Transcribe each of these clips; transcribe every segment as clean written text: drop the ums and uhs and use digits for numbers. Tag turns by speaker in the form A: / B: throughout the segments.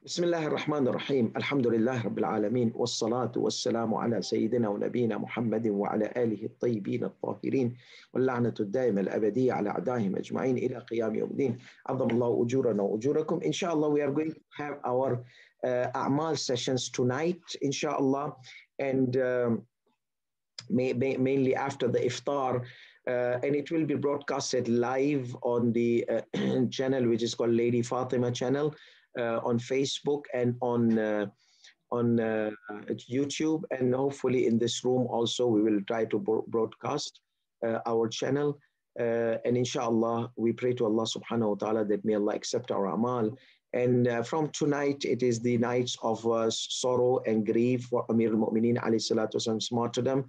A: بسم الله الرحمن الرحيم الحمد لله رب العالمين والصلاة والسلام على سيدنا ونبينا محمد وعلى آله الطيبين الطاهرين واللعنة الدائمة الأبدية على أعدائهم أجمعين إلى قيام يوم الدين عظم الله أجورنا وأجوركم. Inshallah, we are going to have our A'mal sessions tonight, inshallah, and mainly after the iftar, and it will be broadcasted live on the channel which is called Lady Fatima channel on Facebook and on YouTube, and hopefully in this room also we will try to broadcast our channel, and inshallah we pray to Allah subhanahu wa ta'ala that may Allah accept our amal. And from tonight, it is the nights of sorrow and grief for Amir al-Mu'mineen alayhi salatu wasalam's martyrdom.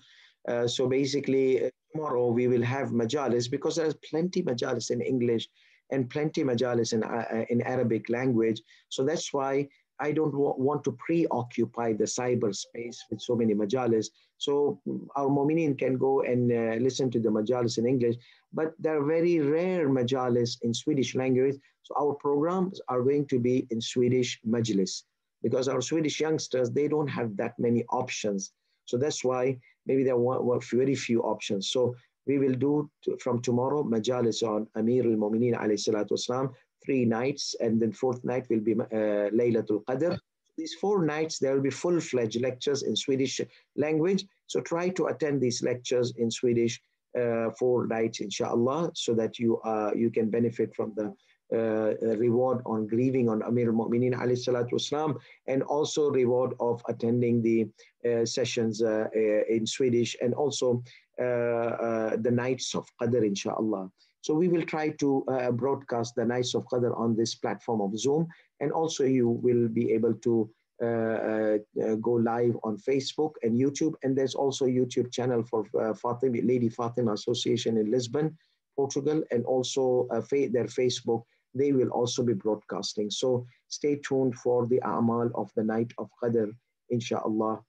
A: So basically, tomorrow we will have majalis, because there's plenty majalis in English and plenty majalis in Arabic language. So that's why I don't want to preoccupy the cyberspace with so many majalis. So our mu'mineen can go and listen to the majalis in English, but there are very rare majalis in Swedish language. So our programs are going to be in Swedish majlis, because our Swedish youngsters, they don't have that many options. So that's why maybe there were very few options. So we will do from tomorrow majalis on Amir al-Mu'mineen alayhi salatu wasalam, 3 nights, and then 4th night will be Laylatul Qadr. These 4 nights, there will be full-fledged lectures in Swedish language. So try to attend these lectures in Swedish 4 nights, inshallah, so that you can benefit from the reward on grieving on Amir al-Mu'mineen alayhi salatu wasalam, and also reward of attending the sessions in Swedish, and also the nights of Qadr, inshallah. So we will try to broadcast the nights of Qadr on this platform of Zoom, and also you will be able to go live on Facebook and YouTube. And there's also a YouTube channel for Fatima, Lady Fatima Association in Lisbon, Portugal, and also their Facebook. They will also be broadcasting. So stay tuned for the A'mal of the night of Qadr, inshallah.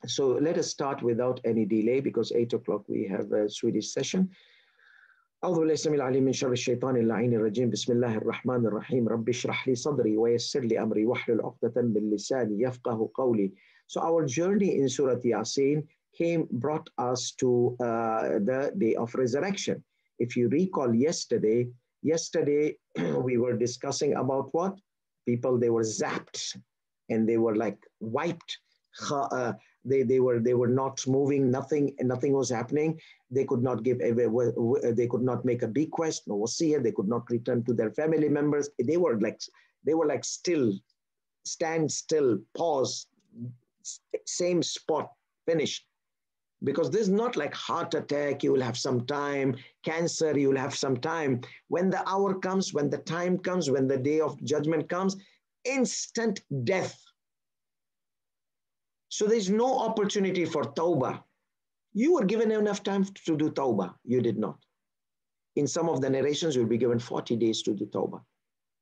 A: So let us start without any delay, because 8 o'clock we have a Swedish session. أعوذ بالله السميع العليم من شر الشيطان اللعين الرجيم بسم الله الرحمن الرحيم رب اشرح لي صدري ويسر لي أمري واحلل عقدة من لساني يفقهوا قولي. So our journey in Surah Yasin brought us to the day of resurrection. If you recall yesterday we were discussing about what? People, they were zapped and they were like wiped. They were not moving, nothing was happening. They could not they could not make a bequest, no wasiyah, they could not return to their family members. They were like still, stand still, pause, same spot, finished. Because this is not like heart attack, you will have some time, cancer, you will have some time. When the hour comes, when the time comes, when the day of judgment comes, instant death. So there's no opportunity for tawbah. You were given enough time to do tawbah. You did not. In some of the narrations, you'll be given 40 days to do tawbah.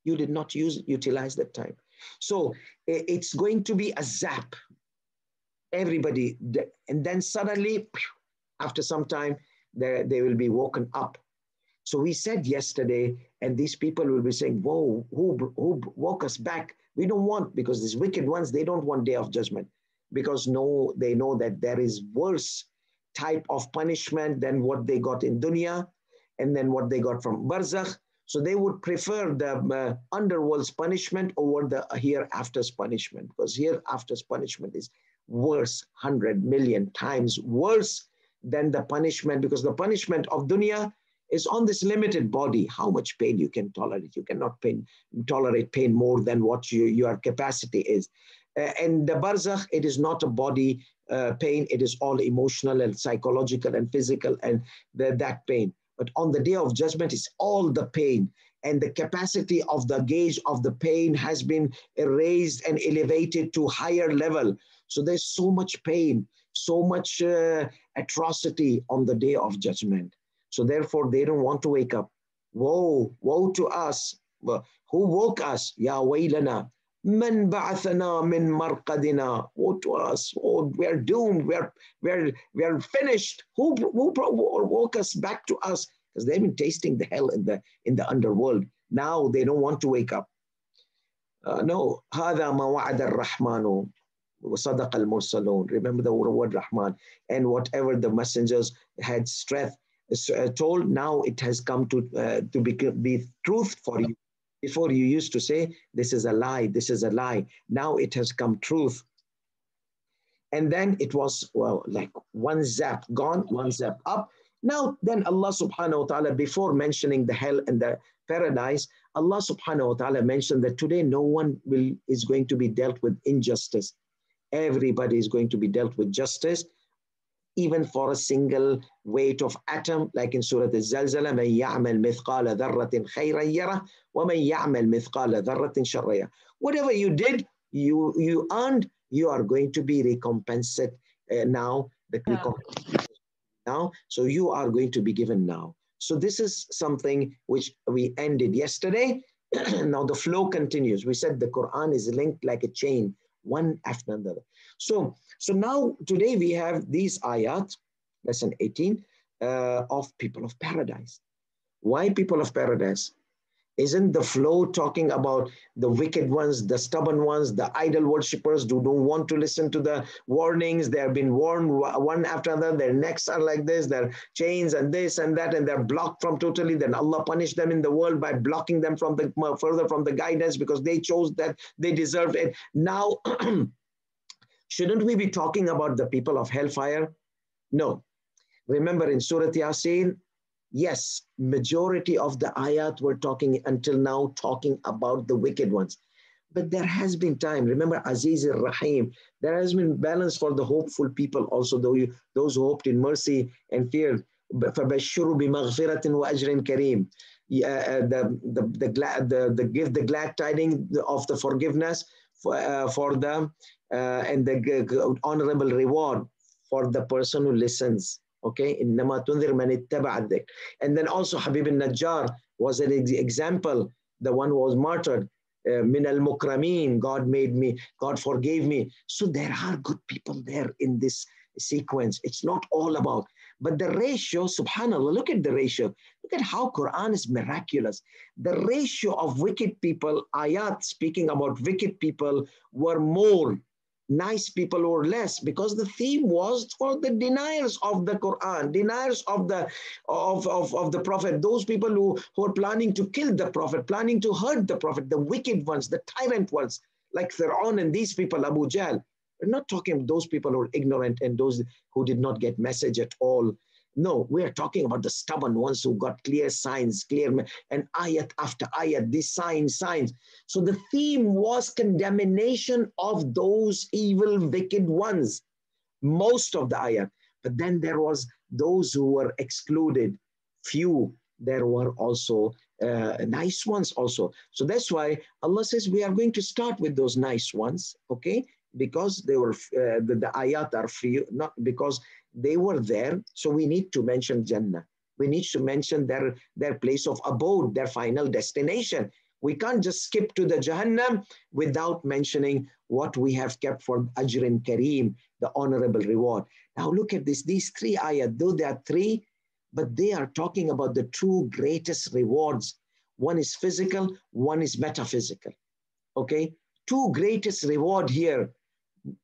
A: You did not utilize that time. So it's going to be a zap. Everybody, and then suddenly, after some time, they will be woken up. So we said yesterday, and these people will be saying, whoa, who woke us back? We don't want, because these wicked ones, they don't want day of judgment. Because they know that there is worse type of punishment than what they got in dunya, and then what they got from barzakh. So they would prefer the underworld's punishment over the hereafter's punishment, because hereafter's punishment is worse, 100 million times worse than the punishment, because the punishment of dunya is on this limited body. How much pain you can tolerate? You cannot tolerate pain more than what your capacity is. And the barzakh, it is not a body pain, it is all emotional and psychological and physical, and that pain. But on the day of judgment, it's all the pain, and the capacity of the gauge of the pain has been raised and elevated to higher level. So there's so much pain, so much atrocity on the day of judgment. So therefore, they don't want to wake up. Woe to us. Who woke us? Ya waylana. Man ba'athana min marqadina. Woe to us. Oh, we're doomed. We're finished. Who woke us back to us? Because they've been tasting the hell in the underworld. Now they don't want to wake up. No, هذا ما وعد الرحمن وصدق المرسلون. Remember the word Rahman. And whatever the messengers had strength told, now it has come to be truth for you. Before you used to say, this is a lie, this is a lie. Now it has come truth. And then it was, well, like one zap gone, one zap up. Now, then Allah subhanahu wa ta'ala, before mentioning the hell and the paradise, Allah subhanahu wa ta'ala mentioned that today no one is going to be dealt with injustice. Everybody is going to be dealt with justice, even for a single weight of atom, like in Surah Al-Zalzala, مَنْ يَعْمَلْ مِثْقَالَ ذَرَّةٍ خَيْرًا يَرَهُ وَمَنْ يَعْمَلْ مِثْقَالَ ذَرَّةٍ شَرًّا يَرَهُ. Whatever you did, you earned, you are going to be recompensed now. Now, so you are going to be given now. So this is something which we ended yesterday. Now the flow continues. We said the Quran is linked like a chain, one after another. So now today we have these ayat, lesson 18, of people of paradise. Why people of paradise? Isn't the flow talking about the wicked ones, the stubborn ones, the idol worshippers who don't want to listen to the warnings? They have been warned one after another. Their necks are like this, their chains and this and that, and they're blocked from totally. Then Allah punished them in the world by blocking them from the further from the guidance because they chose that, they deserved it. Now, shouldn't we be talking about the people of hellfire? No. Remember in Surah Yasin, yes, majority of the ayat were talking until now talking about the wicked ones. But there has been time. Remember Aziz al-Rahim. There has been balance for the hopeful people also, those who hoped in mercy and feared. فَبَشِّرُوا بِمَغْفِرَةٍ وَأَجْرٍ كَرِيمٍ. The give the glad tidings of the forgiveness for them and the honorable reward for the person who listens. Okay, إنما تنذر من اتبع الذكر. And then also Habib al-Najjar was an example, the one who was martyred. Min al-Mukramin, God made me, God forgave me. So there are good people there in this sequence. It's not all about, but the ratio, subhanAllah, look at the ratio. Look at how Quran is miraculous. The ratio of wicked people, ayat speaking about wicked people, were more. Nice people or less, because the theme was for the deniers of the Quran, deniers of the Prophet, those people who are planning to kill the Prophet, planning to hurt the Prophet, the wicked ones, the tyrant ones, like Fir'aun and these people, Abu Jahl. We're not talking about those people who are ignorant and those who did not get message at all. No, we are talking about the stubborn ones who got clear signs, and ayat after ayat, these signs. So the theme was condemnation of those evil, wicked ones, most of the ayat. But then there was those who were excluded, few. There were also nice ones also. So that's why Allah says we are going to start with those nice ones, okay? Because they were the ayat are few, not because they were there. So we need to mention Jannah. We need to mention their place of abode, their final destination. We can't just skip to the Jahannam without mentioning what we have kept for Ajrin Kareem, the honorable reward. Now look at this, these three ayat, though they are three, but they are talking about the two greatest rewards. One is physical, one is metaphysical. Okay? Two greatest reward here,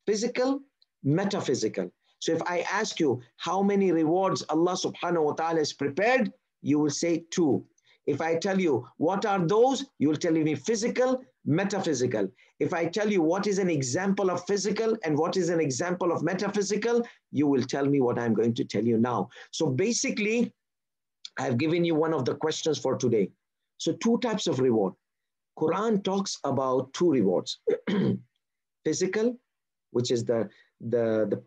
A: physical, metaphysical. So if I ask you how many rewards Allah subhanahu wa ta'ala has prepared, you will say two. If I tell you what are those, you will tell me physical, metaphysical. If I tell you what is an example of physical and what is an example of metaphysical, you will tell me what I'm going to tell you now. So basically, I've given you one of the questions for today. So two types of reward. Quran talks about two rewards. Physical, which is the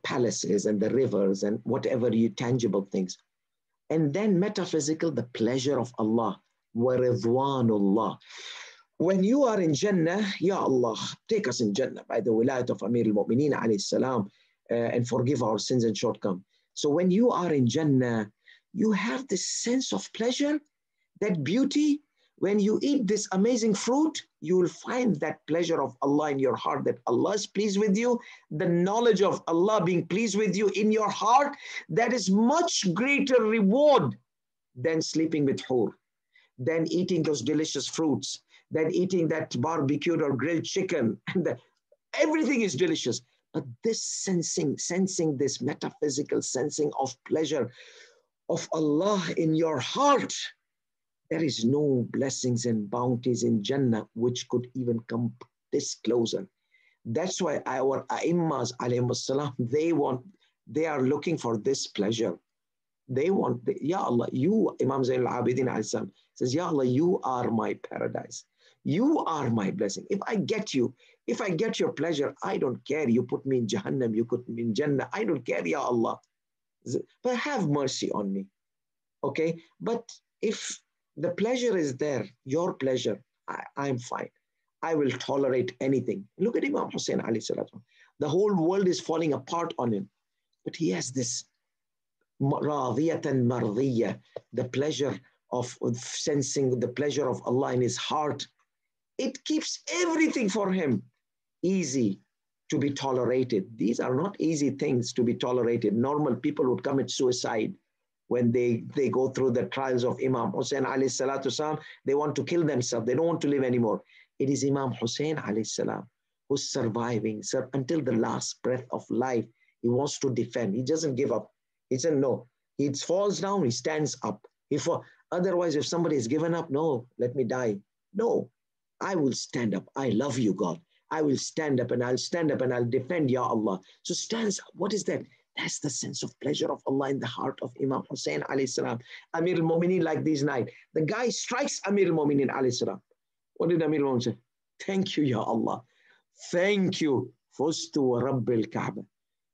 A: palaces and the rivers and whatever you tangible things. And then metaphysical, the pleasure of Allah, wa ridwanullah. When you are in Jannah, Ya Allah, take us in Jannah by the wilayat of Amir al-Mu'mineen alayhi salam, and forgive our sins and shortcomings. So when you are in Jannah, you have this sense of pleasure, that beauty. When you eat this amazing fruit, you will find that pleasure of Allah in your heart, that Allah is pleased with you. The knowledge of Allah being pleased with you in your heart, that is much greater reward than sleeping with hur, than eating those delicious fruits, than eating that barbecued or grilled chicken. And everything is delicious. But this sensing this metaphysical sensing of pleasure of Allah in your heart, there is no blessings and bounties in Jannah which could even come this closer. That's why our A'immas, alayhi salam, they are looking for this pleasure. They want, Ya Allah, you, Imam Zain al-Abidin alayhi says, Ya Allah, you are my paradise. You are my blessing. If I get you, if I get your pleasure, I don't care. You put me in Jahannam, you put me in Jannah. I don't care, Ya Allah. But have mercy on me. Okay? But if the pleasure is there, your pleasure, I'm fine. I will tolerate anything. Look at Imam Hussein alayhi salatu. The whole world is falling apart on him. But he has this radiyatan mardiyya, the pleasure of sensing the pleasure of Allah in his heart. It keeps everything for him easy to be tolerated. These are not easy things to be tolerated. Normal people would commit suicide when they go through the trials of Imam Hussein alayhi salatu salam. They want to kill themselves. They don't want to live anymore. It is Imam Hussein alayhi salam who's surviving until the last breath of life. He wants to defend. He doesn't give up. He said, no. He falls down, he stands up. Otherwise, if somebody has given up, no, let me die. No, I will stand up. I love you, God. I will stand up and I'll stand up and I'll defend Ya Allah. So stands up. What is that? That's the sense of pleasure of Allah in the heart of Imam Hussein alayhi salam. Amir al-Mu'mineen, like this night. The guy strikes Amir al-Mu'mineen alayhi salam. What did Amir al-Mu'mineen say? Thank you, Ya Allah. Thank you. Fustu wa Rabbil Kaaba.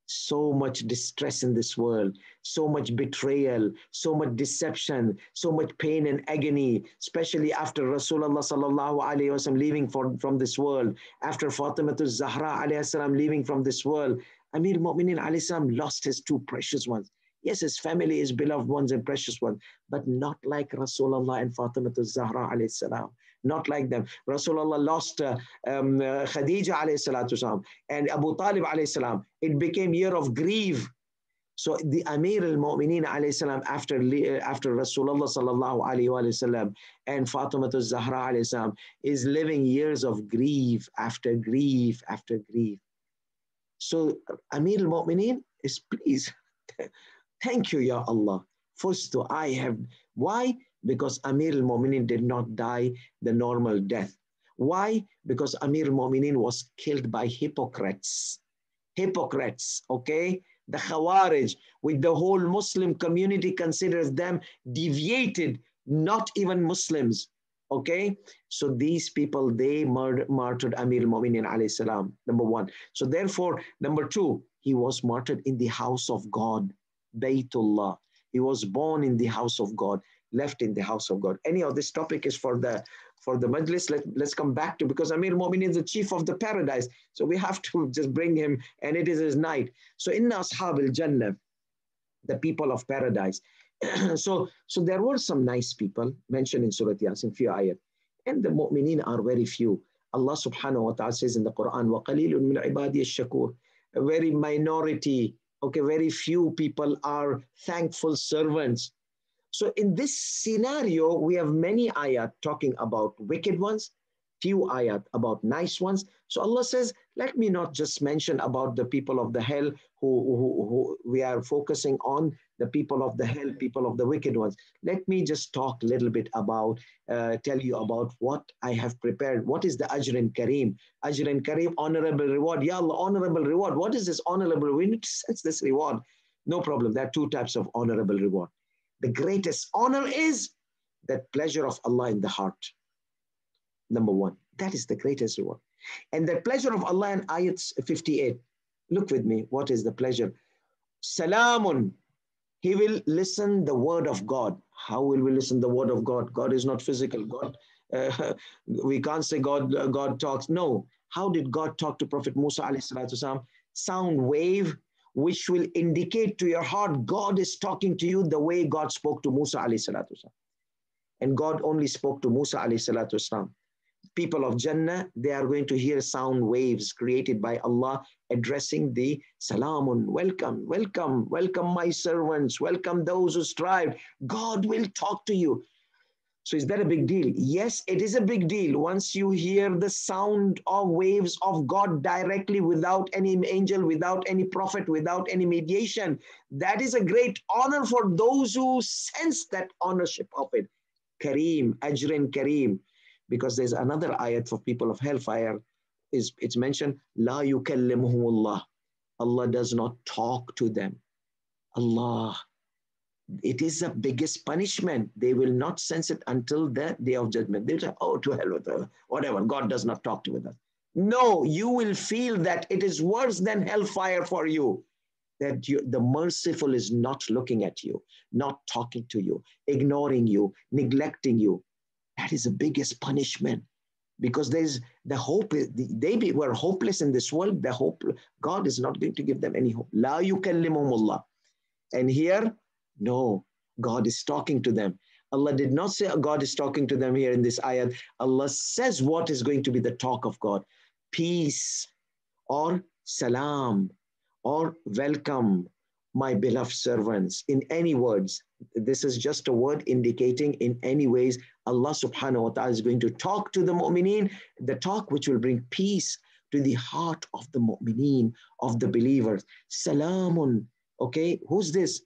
A: So much distress in this world, so much betrayal, so much deception, so much pain and agony, especially after Rasulullah sallallahu alayhi wasallam leaving from this world, after Fatimatu Zahra alayhi salam leaving from this world. Amir Mu'minin alayhi salam lost his two precious ones. Yes, his family, his beloved ones and precious ones, but not like Rasulullah and Fatimatu Zahra alayhi salam. Not like them. Rasulullah lost Khadija alayhi salatu salam and Abu Talib alayhi salam. It became year of grief. So the Amir al-Mu'mineen alayhi salam after Rasulullah sallallahu alayhi wa sallam and Fatima Zahra alayhi salam is living years of grief after grief after grief. So Amir al-Mu'mineen is pleased. Thank you, Ya Allah. First, I have, why? Because Amir al-Mu'mineen did not die the normal death. Why? Because Amir al-Mu'mineen was killed by hypocrites. Hypocrites, okay? The Khawarij, which the whole Muslim community considers them deviated, not even Muslims, okay? So these people, they martyred Amir al-Mu'mineen alayhi salam, number one. So therefore, number two, he was martyred in the house of God, Baytullah. He was born in the house of God, left in the house of God. Anyhow, this topic is for the majlis. Let's come back to, because Amir al-Mu'mineen is the chief of the paradise. So we have to just bring him, and it is his night. So inna ashab al-Jannah, the people of paradise. so there were some nice people mentioned in Surah Yasin, few ayat. And the mu'mineen are very few. Allah subhanahu wa ta'ala says in the Quran, وَقَلِيلٌ مِنْ عِبَادِيَ الشَّكُورِ. A very minority, okay, very few people are thankful servants. So in this scenario, we have many ayat talking about wicked ones, few ayat about nice ones. So Allah says, let me not just mention about the people of the hell who we are focusing on, the people of the hell, people of the wicked ones. Let me just talk a little bit about, tell you about what I have prepared. What is the Ajr and Kareem? Ajr and Kareem, honorable reward. Ya Allah, honorable reward. What is this honorable? We need to sense this reward. No problem. There are two types of honorable reward. The greatest honor is that pleasure of Allah in the heart. Number one, that is the greatest reward. And the pleasure of Allah in ayat 58. Look with me, what is the pleasure? Salamun. He will listen the word of God. How will we listen the word of God? God is not physical. God, we can't say God talks. No. How did God talk to Prophet Musa alayhi salatu wasalam? Sound wave, which will indicate to your heart, God is talking to you the way God spoke to Musa alayhi salatu wasalam. And God only spoke to Musa alayhi salatu wasalam. People of Jannah, they are going to hear sound waves created by Allah addressing the Salamun, welcome, welcome, welcome my servants, welcome those who strive. God will talk to you. So is that a big deal? Yes, it is a big deal. Once you hear the sound of waves of God directly without any angel, without any prophet, without any mediation, that is a great honor for those who sense that ownership of it. Kareem, Ajrin Kareem. Because there's another ayat for people of hellfire. It's mentioned, La yukallimuhumullah. Allah does not talk to them. Allah. It is the biggest punishment. They will not sense it until the day of judgment. They'll say, oh, to hell with her. Whatever. God does not talk to us. No, you will feel that it is worse than hellfire for you. That the merciful is not looking at you, not talking to you, ignoring you, neglecting you. That is the biggest punishment. Because there's the hope, they were hopeless in this world. The hope, God is not going to give them any hope. La yukallimumullah. And here, no, God is talking to them. Allah did not say God is talking to them here in this ayat. Allah says what is going to be the talk of God. Peace or salam or welcome, my beloved servants. In any words, this is just a word indicating in any ways Allah subhanahu wa ta'ala is going to talk to the mu'mineen, the talk which will bring peace to the heart of the mu'mineen, of the believers. Salamun. Okay, who's this?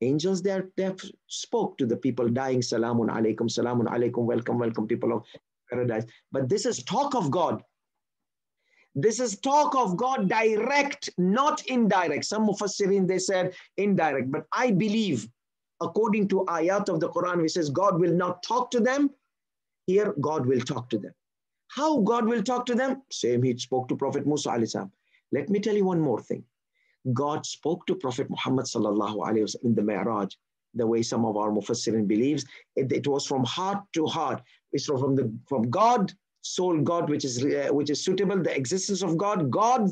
A: Angels, they have spoke to the people dying, salamun alaikum, welcome, welcome, people of paradise. But this is talk of God. This is talk of God direct, not indirect. Some mufassirin, they said indirect. But I believe, according to ayat of the Quran, which says God will not talk to them, here God will talk to them. How God will talk to them? Same, he spoke to Prophet Musa alayhi salam. Let me tell you one more thing. God spoke to Prophet Muhammad sallallahu alaihi wasallam in the Mi'raj, the way some of our mufassirin believes. It was from heart to heart. It's from God, soul God, which is suitable, the existence of God, God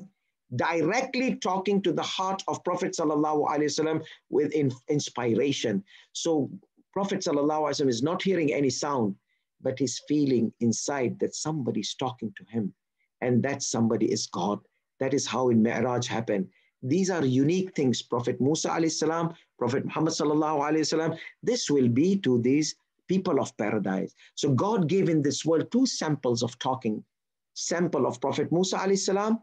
A: directly talking to the heart of Prophet sallallahu alaihi wasallam with inspiration. So Prophet sallallahu alaihi wasallam is not hearing any sound, but he's feeling inside that somebody's talking to him, and that somebody is God. That is how in Mi'raj happened. These are unique things. Prophet Musa alayhi salam, Prophet Muhammad sallallahu alayhi salam, this will be to these people of paradise. So God gave in this world two samples of talking. Sample of Prophet Musa alayhi salam,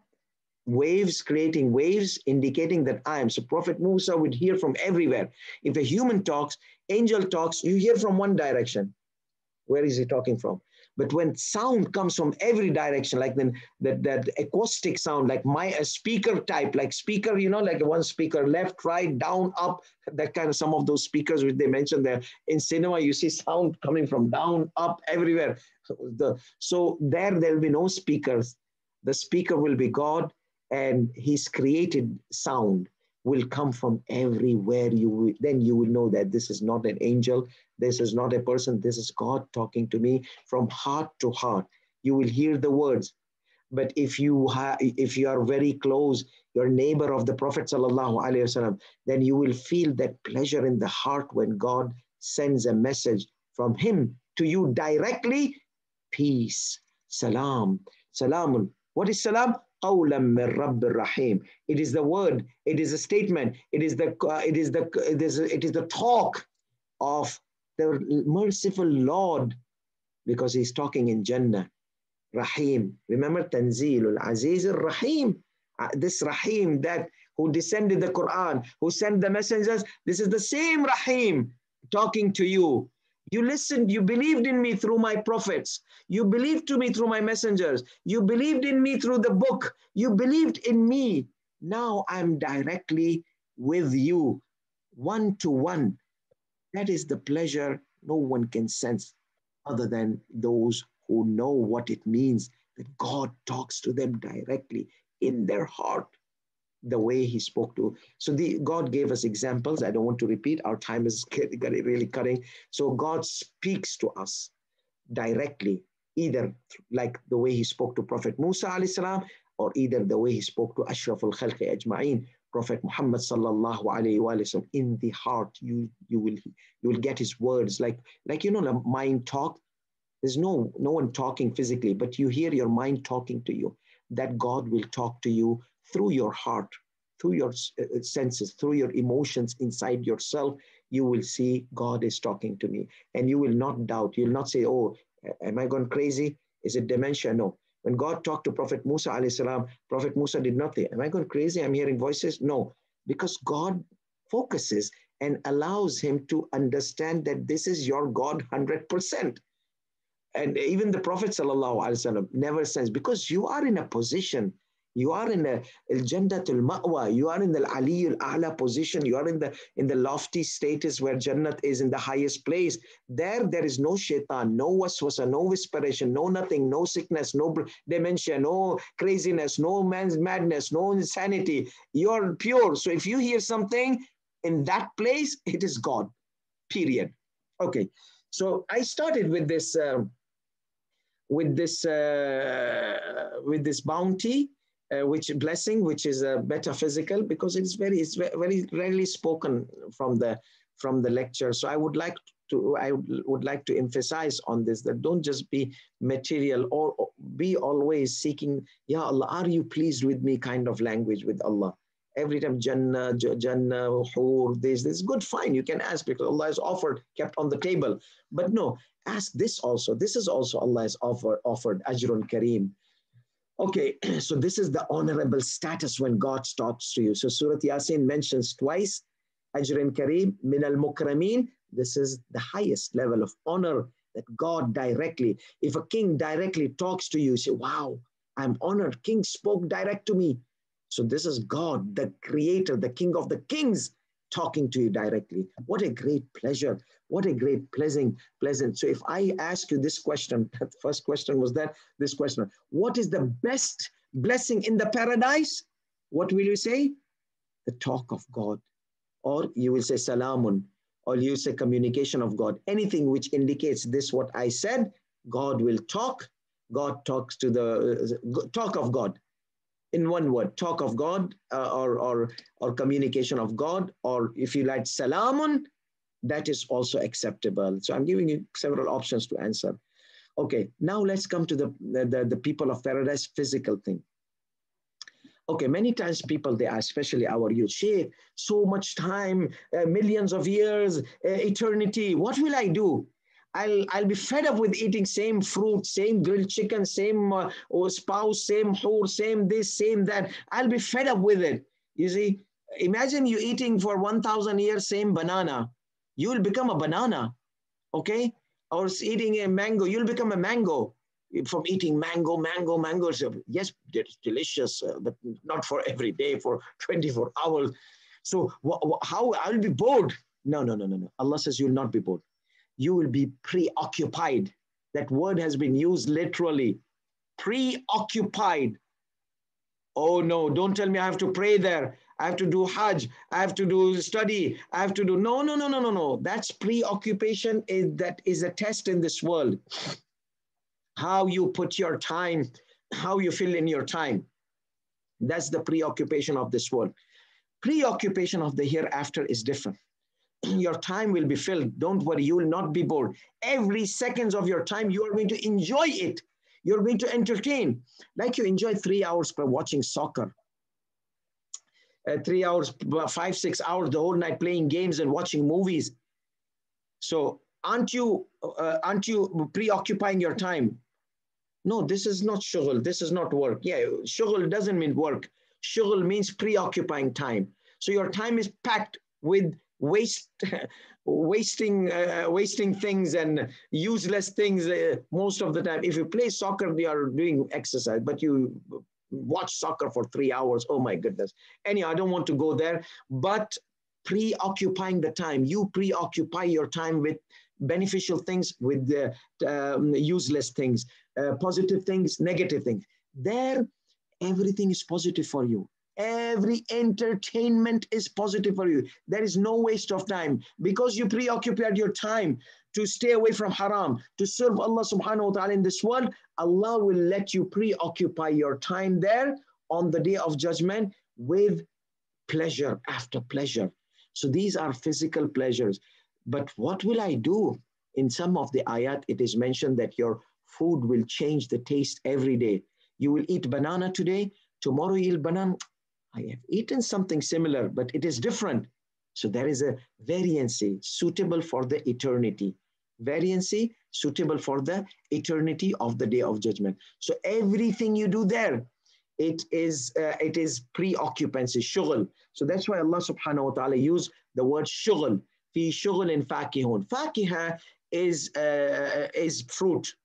A: waves, creating waves, indicating that I am. So Prophet Musa would hear from everywhere. If a human talks, angel talks, you hear from one direction. Where is he talking from? But when sound comes from every direction, like that acoustic sound, like a speaker type, like speaker, like one speaker, left, right, down, up, that kind of some of those speakers which they mentioned there. In cinema, you see sound coming from down, up, everywhere. So there will be no speakers. The speaker will be God, and his created sound will come from everywhere. Then you will know that this is not an angel, this is not a person, this is God talking to me from heart to heart. You will hear the words. But if you are very close, your neighbor of the Prophet sallallahu alaihi wasallam, then you will feel that pleasure in the heart when God sends a message from him to you directly. Peace, salam, salamun. What is salam? Qawlan min Rabbir Rahim. It is the word, it is a statement, it is the talk of the merciful Lord, because he's talking in Jannah. Rahim. Remember, Tanzilul Aziz Rahim. This Rahim, that who descended the Quran, who sent the messengers, this is the same Rahim talking to you. You listened, you believed in me through my prophets. You believed to me through my messengers. You believed in me through the book. You believed in me. Now I'm directly with you, one to one. That is the pleasure no one can sense other than those who know what it means that God talks to them directly in their heart, the way he spoke to. So God gave us examples. I don't want to repeat. Our time is really cutting. So God speaks to us directly, either like the way he spoke to Prophet Musa alayhi salam, or either the way he spoke to Ashraful Khalqi Ajma'in, Prophet Muhammad sallallahu alayhi wa sallam. In the heart, you will get his words, like the mind talk. There's no one talking physically, but you hear your mind talking to you. That God will talk to you through your heart, through your senses, through your emotions inside yourself. you will see God is talking to me. And you will not doubt. You'll not say, oh, am I gone crazy? Is it dementia? No. When God talked to Prophet Musa alayhi salam, Prophet Musa did not say, am I gone crazy? I'm hearing voices? No, because God focuses and allows him to understand that this is your God 100%. And even the Prophet sallallahu alaihi wasallam never says, because you are in a position, you are in a Jannatul Ma'wa, you are in the Aliyul A'la position, you are in the lofty status where Jannat is in the highest place. There is no shaitan, no waswasa, no whisperation, no nothing, no sickness, no dementia, no craziness, no man's madness, no insanity. You're pure. So if you hear something in that place, it is God, period. Okay. So I started with this with this bounty, which blessing, which is a metaphysical, because it's very rarely spoken from the lecture. So I would like to emphasize on this, that don't just be material, or be always seeking, Ya Allah, are you pleased with me kind of language with Allah. Every time Jannah, Hur, this is good, fine. You can ask because Allah has offered, kept on the table. But no, ask this also. This is also Allah has offered Ajrun Kareem. Okay, so this is the honorable status when God talks to you. So Surah Yasin mentions twice, Ajrun Kareem, Min al-Mukramin. This is the highest level of honor that God directly, if a king directly talks to you, you say, wow, I'm honored. King spoke direct to me. So this is God, the creator, the king of the kings, talking to you directly. What a great pleasure. What a great pleasant. So if I ask you this question, the first question was this question, what is the best blessing in the paradise? What will you say? The talk of God. Or you will say salamun, or you say communication of God. Anything which indicates this, what I said, God will talk. God talks to the talk of God. In one word, talk of God, or communication of God, or if you like salamun, that is also acceptable. So I'm giving you several options to answer. Okay, now let's come to the people of paradise, physical thing. Okay, many times people, they ask, especially our youth, Sheikh, so much time, millions of years, eternity, what will I do? I'll be fed up with eating same fruit, same grilled chicken, same spouse, same whore, same this, same that. I'll be fed up with it. You see, imagine you eating for 1,000 years same banana. You will become a banana, okay? Or eating a mango, you'll become a mango. From eating mango. So yes, it's delicious, but not for every day, for 24 hours. So how I'll be bored? No. Allah says you'll not be bored. You will be preoccupied. That word has been used literally. Preoccupied. Oh no, don't tell me I have to pray there. I have to do Hajj. I have to do study. I have to do, no. That's preoccupation. That is a test in this world. How you put your time, how you fill in your time. That's the preoccupation of this world. Preoccupation of the hereafter is different. Your time will be filled. Don't worry, you will not be bored. Every second of your time, you are going to enjoy it. You're going to entertain. Like you enjoy 3 hours per watching soccer. 3 hours, 5, 6 hours the whole night playing games and watching movies. So aren't you preoccupying your time? No, this is not shughul. This is not work. Yeah, shughul doesn't mean work. Shughul means preoccupying time. So your time is packed with wasting things and useless things most of the time. If you play soccer, you are doing exercise, but you watch soccer for 3 hours. Oh my goodness. Anyhow, I don't want to go there, but preoccupying the time. You preoccupy your time with beneficial things, with useless things, positive things, negative things. There, everything is positive for you. Every entertainment is positive for you. There is no waste of time because you preoccupied your time to stay away from haram, to serve Allah subhanahu wa ta'ala in this world. Allah will let you preoccupy your time there on the day of judgment with pleasure after pleasure. So these are physical pleasures. But what will I do? In some of the ayat, it is mentioned that your food will change the taste every day. You will eat banana today, tomorrow you'll eat banana. I have eaten something similar, but it is different. So there is a variancy suitable for the eternity. Variancy suitable for the eternity of the day of judgment. So everything you do there, it is preoccupancy, shughul. So that's why Allah subhanahu wa ta'ala used the word shughul. Fi shughulin fakihun. Fakiha is fruit.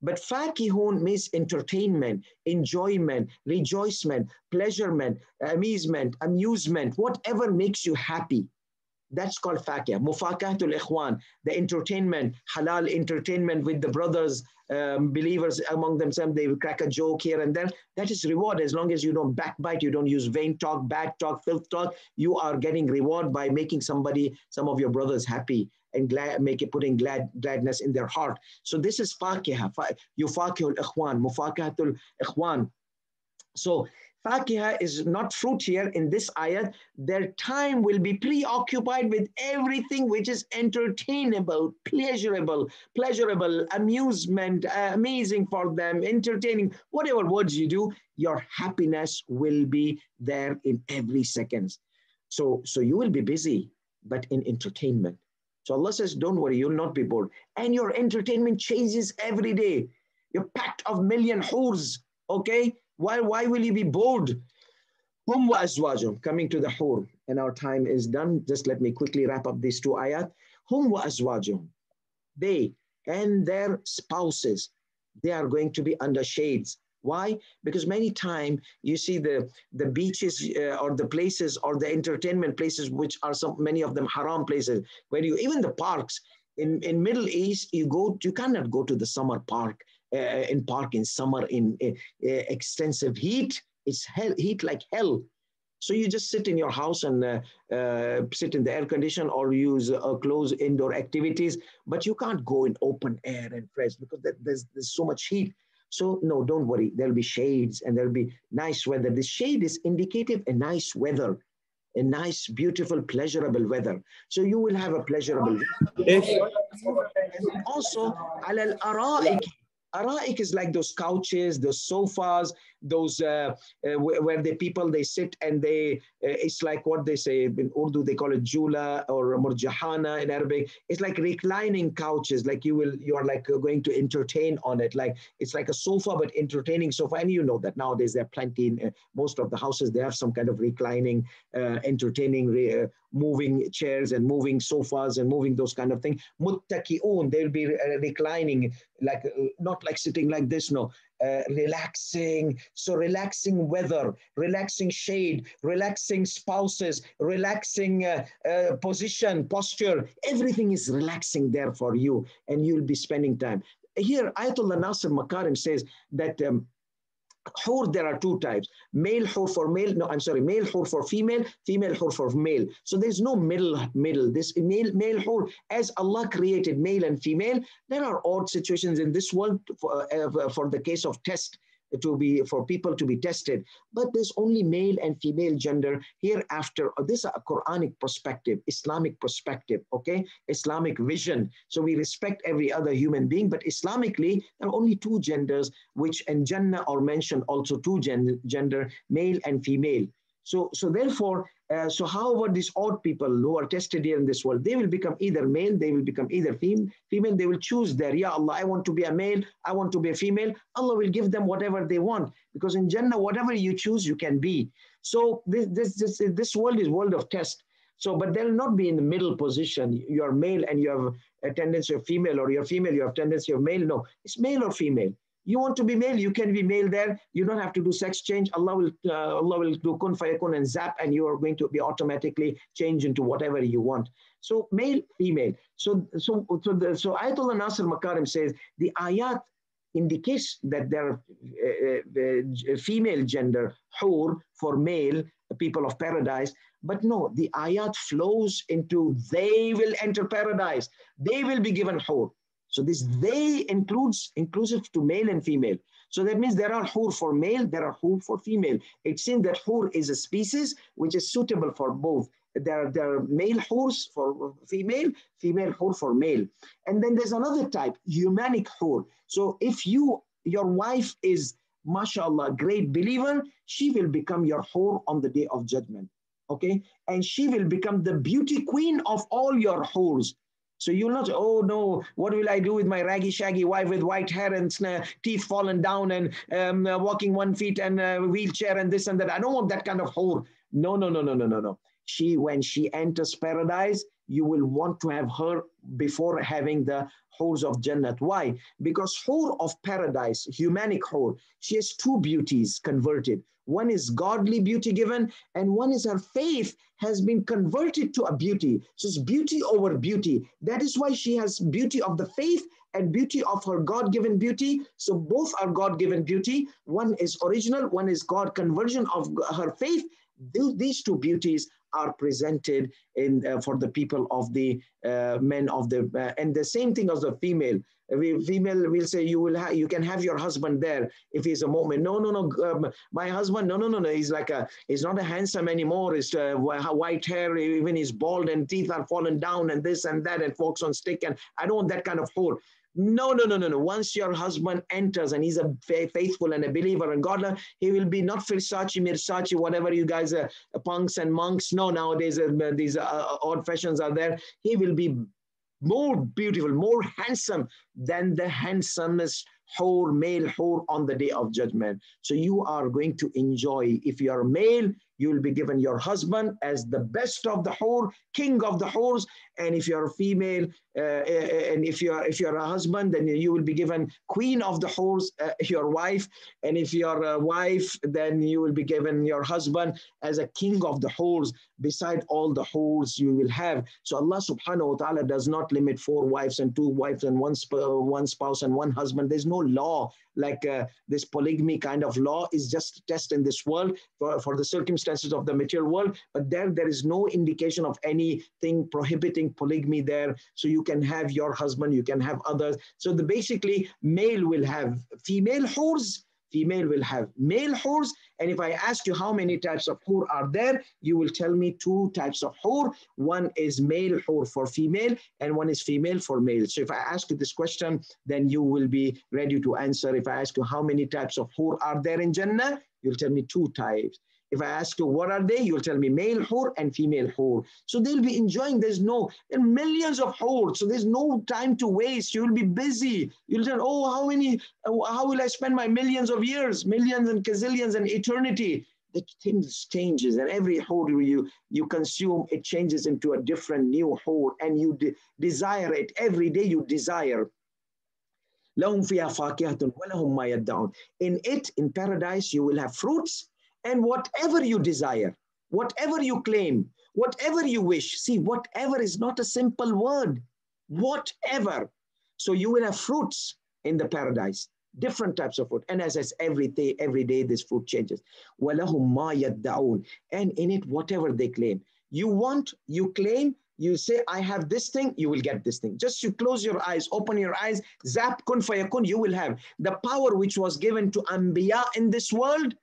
A: But fakihun means entertainment, enjoyment, rejoicement, pleasurement, amusement, whatever makes you happy. That's called fakih. Mufakahatul ikhwan, the entertainment, halal entertainment with the brothers, believers among themselves. They will crack a joke here and there. That is reward. As long as you don't backbite, you don't use vain talk, bad talk, filth talk, you are getting reward by making some of your brothers happy and putting gladness in their heart. So this is fakiha. Yufakihul ikhwan, mufakahatul ikhwan. So fakiha is not fruit here in this ayat. Their time will be preoccupied with everything which is entertainable, pleasurable, amusement, amazing for them, entertaining. Whatever words you do, your happiness will be there in every second. So you will be busy, but in entertainment. So Allah says, don't worry, you'll not be bored. And your entertainment changes every day. You're packed of million hurs, okay? Why will you be bored? Hum wa azwajum, coming to the hur, and our time is done. Just let me quickly wrap up these two ayat. Hum wa azwajum, they and their spouses, they are going to be under shades. Why? Because many times you see the beaches or the places or the entertainment places, which are many of them haram places, where even the parks in Middle East, you cannot go to the summer park. In summer in extensive heat. It's heat like hell. So you just sit in your house and sit in the air condition or use closed indoor activities, but you can't go in open air and fresh because there's so much heat. So no, don't worry. There'll be shades and there'll be nice weather. The shade is indicative of nice weather, a nice, beautiful, pleasurable weather. So you will have a pleasurable weather. And also, al araik. Araik is like those couches, those sofas, those where the people they sit and it's like what they say in Urdu, they call it jula or murjahana in Arabic. It's like reclining couches, like you are like going to entertain on it. Like it's like a sofa, but entertaining sofa. And you know that nowadays there are plenty in most of the houses, they have some kind of reclining, entertaining, moving chairs and moving sofas and moving those kind of things. Muttaki'un, they'll be reclining, like not like sitting like this, no. Relaxing. So relaxing weather, relaxing shade, relaxing spouses, relaxing position, posture. Everything is relaxing there for you, and you'll be spending time. Here, Ayatollah Nasir Makarim says that hur, there are two types. Male hur for male, no, I'm sorry, male hur for female, female hur for male. So there's no middle. This male hur, as Allah created male and female, there are odd situations in this world for the case of test, for people to be tested, but there's only male and female gender hereafter. This is a Quranic perspective, Islamic perspective, okay, Islamic vision. So we respect every other human being, but Islamically there are only two genders, which in Jannah are mentioned also two gender, male and female. So therefore, so how about these odd people who are tested here in this world? They will become either male, they will become either female. They will choose there. Ya Allah, I want to be a male, I want to be a female. Allah will give them whatever they want, because in Jannah, whatever you choose, you can be. So this world is world of test. So, but they'll not be in the middle position. You're male and you have a tendency of female, or you're female, you have tendency of male. No, it's male or female. You want to be male, you can be male there. You don't have to do sex change. Allah will do kun fayakun and zap, and you are going to be automatically changed into whatever you want. So male, female. So Ayatollah Nasir Makarim says the ayat indicates that there are female gender, hur for male, people of paradise. But no, the ayat flows into they will enter paradise. They will be given hur. So this they inclusive to male and female. So that means there are hur for male, there are hur for female. It seems that hur is a species which is suitable for both. There are male hurs for female, female hur for male. And then there's another type, humanic hur. So if your wife is, mashallah, great believer, she will become your hur on the day of judgment. Okay, and she will become the beauty queen of all your hores. So you'll not, oh no, what will I do with my raggy shaggy wife with white hair and teeth fallen down and walking 1 feet and wheelchair and this and that. I don't want that kind of whore. No, no, no, no, no, no, no. She, when she enters paradise, you will want to have her before having the whores of Jannat. Why? Because whore of paradise, humanic whore, she has two beauties converted. One is godly beauty given, and one is her faith has been converted to a beauty. So it's beauty over beauty. That is why she has beauty of the faith and beauty of her God-given beauty. So both are God-given beauty. One is original, one is God conversion of her faith. These two beauties are presented in for the people of the men of the and the same thing as the female. Female will say you can have your husband there if he's a moment. No, no, no. My husband, no, no, no, no. He's not a handsome anymore. He's white hair, even he's bald and teeth are fallen down and this and that and forks on stick. And I don't want that kind of whore. No, no, no, no, no. Once your husband enters and he's a faithful and a believer in God, he will be not Versace, Mirsace, whatever you guys are, punks and monks. No, nowadays these odd fashions are there. He will be more beautiful, more handsome than the handsomest whore, male whore on the day of judgment. So you are going to enjoy, if you are male, you will be given your husband as the best of the whore, king of the whores. And if you're a female, and if you're a husband, then you will be given queen of the whores, your wife. And if you're a wife, then you will be given your husband as a king of the whores, beside all the whores you will have. So Allah subhanahu wa ta'ala does not limit 4 wives and 2 wives and one spouse and one husband. There's no law like this polygamy kind of law is just a test in this world for the circumstances of the material world. But there is no indication of anything prohibiting polygamy there. So you can have your husband, you can have others. So basically male will have female whores, female will have male whores. And if I ask you how many types of whore are there, you will tell me 2 types of whore. One is male whore for female and one is female for male. So if I ask you this question, then you will be ready to answer. If I ask you how many types of whore are there in Jannah, you'll tell me 2 types. If I ask you what are they, you'll tell me male whore and female whore. So they'll be enjoying. There are millions of whores. So there's no time to waste. You'll be busy. You'll say, oh, how will I spend my millions of years, millions and gazillions and eternity? The things changes, and every whore you consume, it changes into a different new whore, and you desire it. Every day you desire. In it, in paradise, you will have fruits, and whatever you desire, whatever you claim, whatever you wish. See, whatever is not a simple word. Whatever. So you will have fruits in the paradise, different types of fruit. And as I said, every day this fruit changes. وَلَهُمْ مَا يَدَّعُونَ. And in it, whatever they claim. You want, you claim, you say, I have this thing, you will get this thing. Just you close your eyes, open your eyes, zap kun fayakun, you will have. The power which was given to Anbiya in this world,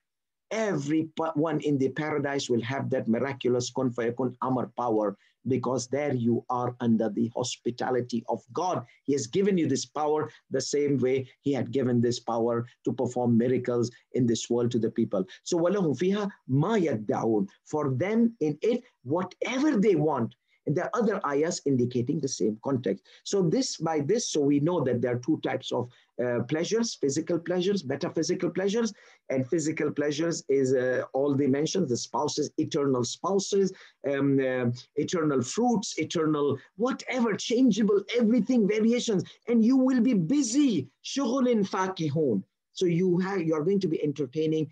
A: everyone in the paradise will have that miraculous kun fayakun amar power, because there you are under the hospitality of God. He has given you this power the same way he had given this power to perform miracles in this world to the people. So وَلَهُمْ فِيهَا مَا يَدَّعُونَ. For them in it, whatever they want. And there are other ayahs indicating the same context. So by this, so we know that there are 2 types of pleasures: physical pleasures, metaphysical pleasures. And physical pleasures is all they mentioned: the spouses, eternal spouses, eternal fruits, eternal whatever, changeable, everything, variations. And you will be busy. شُغُلٍ فَاكِهُونَ. So you are going to be entertaining,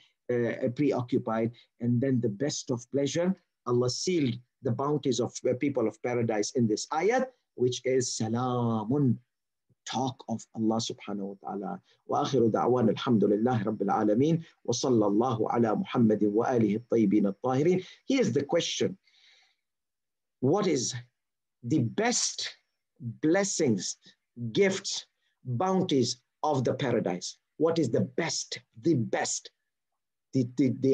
A: preoccupied. And then the best of pleasure, Allah sealed the bounties of people of paradise in this ayat, which is salamun, talk of Allah subhanahu wa ta'ala. Wa akhiru da'wan alhamdulillah rabbil alameen wa sallallahu ala Muhammadin wa alihi at-tayyibin at-tahirin. Here's the question: what is the best blessings, gifts, bounties of the paradise? What is the best, the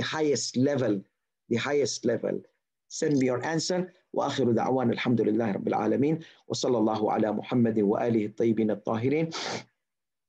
A: highest level, the highest level? Send me your answer. وآخر دعوان الحمد لله رب العالمين وصلى الله على محمد وآله الطيبين الطاهرين.